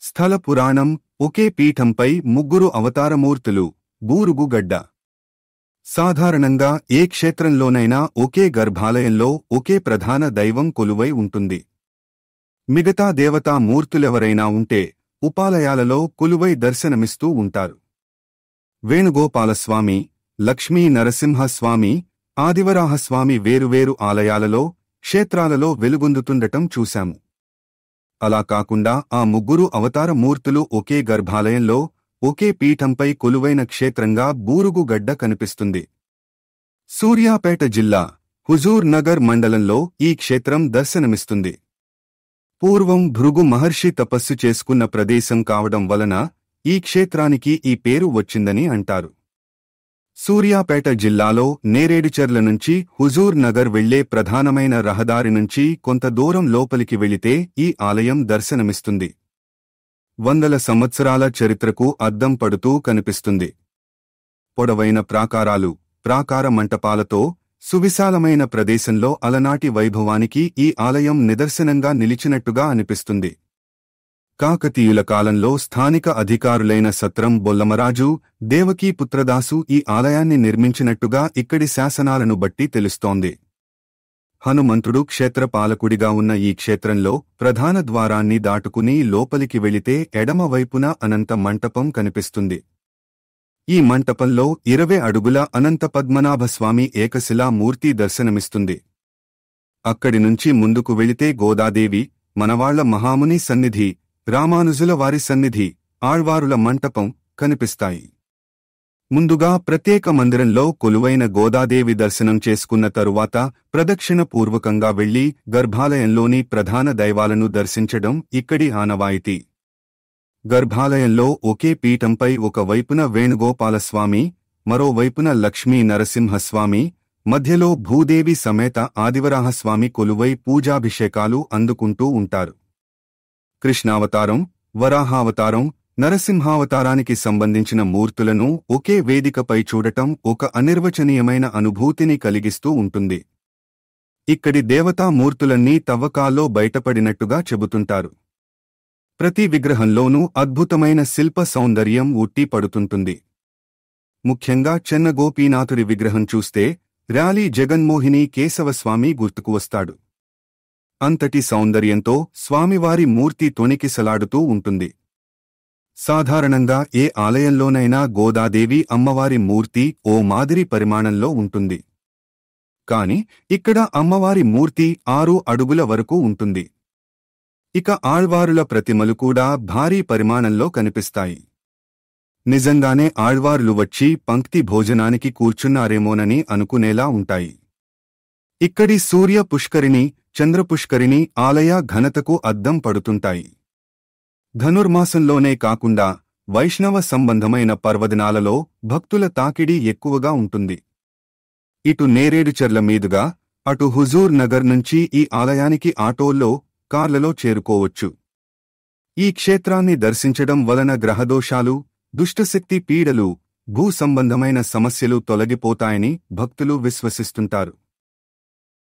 స్థల పురాణం. ఒకే పీఠంపై ముగ్గురు అవతారమూర్తులు. బూరుగుగడ్డ. సాధారణంగా ఏ క్షేత్రంలోనైనా ఒకే గర్భాలయంలో ఒకే ప్రధాన దైవం కొలువై ఉంటుంది. మిగతా దేవతా మూర్తులెవరైనా ఉంటే ఉపాలయాలలో కొలువై దర్శనమిస్తూ ఉంటారు. వేణుగోపాలస్వామి, లక్ష్మీ నరసింహస్వామి, ఆదివరాహస్వామి వేరువేరు ఆలయాలలో, క్షేత్రాలలో వెలుగొందుతుండటం చూశాము. అలా కాకుండా ఆ ముగ్గురు అవతార మూర్తులు ఒకే గర్భాలయంలో ఒకే పీఠంపై కొలువైన క్షేత్రంగా బూరుగుగడ్డ కనిపిస్తుంది. సూర్యాపేట జిల్లా హుజూర్ నగర్ మండలంలో ఈ క్షేత్రం దర్శనమిస్తుంది. పూర్వం భృగు మహర్షి తపస్సు చేసుకున్న ప్రదేశం కావడం వలన ఈ క్షేత్రానికి ఈ పేరు వచ్చిందని అంటారు. సూర్యాపేట జిల్లాలో నేరేడుచెర్ల నుంచి హుజూర్ నగర్ వెళ్లే ప్రధానమైన రహదారి నుంచి కొంత దూరం లోపలికి వెళితే ఈ ఆలయం దర్శనమిస్తుంది. వందల సంవత్సరాల చరిత్రకు అద్దం పడుతూ కనిపిస్తుంది. పొడవైన ప్రాకారాలు, ప్రాకార మంటపాలతో సువిశాలమైన ప్రదేశంలో అలనాటి వైభవానికి ఈ ఆలయం నిదర్శనంగా నిలిచినట్టుగా అనిపిస్తుంది. కాకతీయుల కాలంలో స్థానిక అధికారులైన సత్రం బొల్లమరాజు, దేవకీ పుత్రదాసు ఈ ఆలయాన్ని నిర్మించినట్టుగా ఇక్కడి శాసనాలను బట్టి తెలుస్తోంది. హనుమంతుడు క్షేత్రపాలకుడిగా ఉన్న ఈ క్షేత్రంలో ప్రధాన ద్వారాన్ని దాటుకుని లోపలికి వెళితే ఎడమవైపున అనంత మంటపం కనిపిస్తుంది. ఈ మంటపంలో 20 అడుగుల అనంత పద్మనాభస్వామి ఏకశిలా మూర్తి దర్శనమిస్తుంది. అక్కడి నుంచి ముందుకు వెళితే గోదాదేవి, మనవాళ్ల మహాముని సన్నిధి, రామానుజుల వారి సన్నిధి, ఆళ్వారుల మంటపం కనిపిస్తాయి. ముందుగా ప్రత్యేక మందిరంలో కొలువైన గోదాదేవి దర్శనం చేసుకున్న తరువాత ప్రదక్షిణ పూర్వకంగా వెళ్లి గర్భాలయంలోని ప్రధాన దైవాలను దర్శించడం ఇక్కడి ఆనవాయితీ. గర్భాలయంలో ఒకే పీఠంపై ఒకవైపున వేణుగోపాలస్వామి, మరోవైపున లక్ష్మీ నరసింహస్వామి, మధ్యలో భూదేవి సమేత ఆదివరాహస్వామి కొలువై పూజాభిషేకాలు అందుకుంటూ ఉంటారు. కృష్ణావతారం, వరాహావతారం, నరసింహావతారానికి సంబంధించిన మూర్తులను ఒకే వేదికపై చూడటం ఒక అనిర్వచనీయమైన అనుభూతిని కలిగిస్తూ ఉంటుంది. ఇక్కడి దేవతా మూర్తులన్నీ తవ్వకాల్లో బయటపడినట్టుగా చెబుతుంటారు. ప్రతి విగ్రహంలోనూ అద్భుతమైన శిల్ప సౌందర్యం ఉట్టి పడుతుంటుంది. ముఖ్యంగా చెన్నగోపీనాథుడి విగ్రహం చూస్తే ర్యాలీ జగన్మోహిని కేశవస్వామి గుర్తుకు వస్తాడు. అంతటి సౌందర్యంతో స్వామివారి మూర్తి తొణికిసలాడుతూ ఉంటుంది. సాధారణంగా ఏ ఆలయంలోనైనా గోదాదేవి అమ్మవారి మూర్తి ఓ మాదిరి పరిమాణంలో ఉంటుంది. కాని ఇక్కడ అమ్మవారి మూర్తి 6 అడుగుల వరకు ఉంటుంది. ఇక ఆళ్వారుల ప్రతిమలు కూడా భారీ పరిమాణంలో కనిపిస్తాయి. నిజంగానే ఆళ్వారులు వచ్చి పంక్తి భోజనానికి కూర్చున్నారేమోనని అనుకునేలా ఉంటాయి. ఇక్కడి సూర్య పుష్కరిణి, చంద్రపుష్కరిణి ఆలయ ఘనతకు అద్దం పడుతుంటాయి. ధనుర్మాసంలోనే కాకుండా వైష్ణవ సంబంధమైన పర్వదినాలలో భక్తుల తాకిడి ఎక్కువగా ఉంటుంది. ఇటు నేరేడుచెర్ల మీదుగా, అటు హుజూర్ నగర్ నుంచి ఈ ఆలయానికి ఆటోల్లో, కార్లలో చేరుకోవచ్చు. ఈ క్షేత్రాన్ని దర్శించడం వలన గ్రహదోషాలు, దుష్టశక్తి పీడలు, భూ సంబంధమైన సమస్యలు తొలగిపోతాయని భక్తులు విశ్వసిస్తుంటారు.